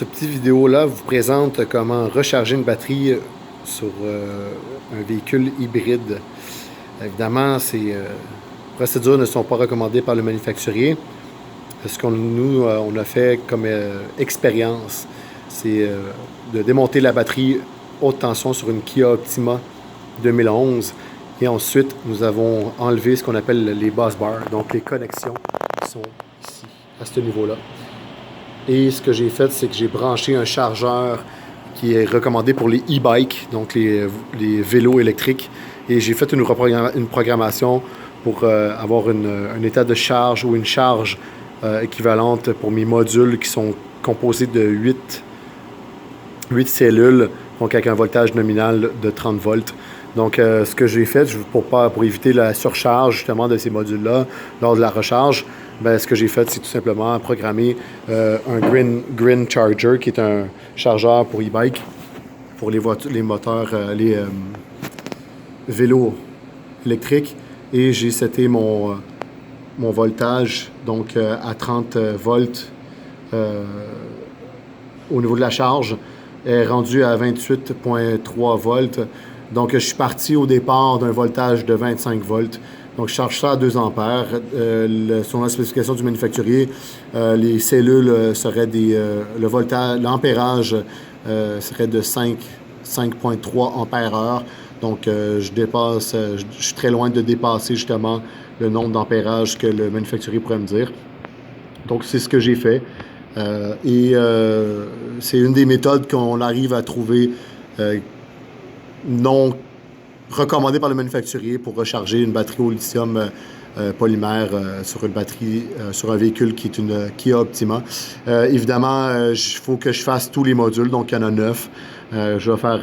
Ce petit vidéo-là vous présente comment recharger une batterie sur un véhicule hybride. Évidemment, ces procédures ne sont pas recommandées par le manufacturier. Ce qu'on on a fait comme expérience, c'est de démonter la batterie haute tension sur une Kia Optima 2011. Et ensuite, nous avons enlevé ce qu'on appelle les bus bars, donc les connexions qui sont ici, à ce niveau-là. Et ce que j'ai fait, c'est que j'ai branché un chargeur qui est recommandé pour les e-bikes, donc les vélos électriques. Et j'ai fait une programmation pour avoir un état de charge ou une charge équivalente pour mes modules qui sont composés de 8 cellules, donc avec un voltage nominal de 30 volts. Donc, ce que j'ai fait, pour éviter la surcharge justement de ces modules-là lors de la recharge, ce que j'ai fait, c'est tout simplement programmer un Green Charger, qui est un chargeur pour e-bike, pour les moteurs, les vélos électriques. Et j'ai seté mon voltage donc à 30 volts au niveau de la charge, est rendu à 28,3 volts. Donc, je suis parti au départ d'un voltage de 25 volts. Donc, je charge ça à 2 ampères. Selon la spécification du manufacturier, les cellules seraient l'ampérage serait de 5,3 ampères heure. Donc, je suis très loin de dépasser justement le nombre d'ampérages que le manufacturier pourrait me dire. Donc, c'est ce que j'ai fait. C'est une des méthodes qu'on arrive à trouver non recommandé par le manufacturier pour recharger une batterie au lithium polymère sur une batterie, sur un véhicule qui est une Kia Optima. Évidemment, il faut que je fasse tous les modules, donc il y en a 9. Je vais faire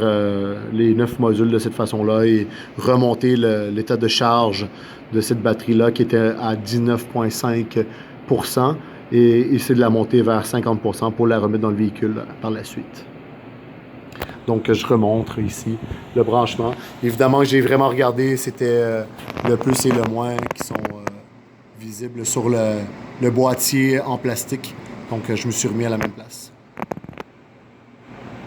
les 9 modules de cette façon-là et remonter l'état de charge de cette batterie-là qui était à 19,5% et essayer de la monter vers 50% pour la remettre dans le véhicule par la suite. Donc, je remontre ici le branchement. Évidemment, j'ai vraiment regardé, c'était le plus et le moins qui sont visibles sur le boîtier en plastique. Donc, je me suis remis à la même place.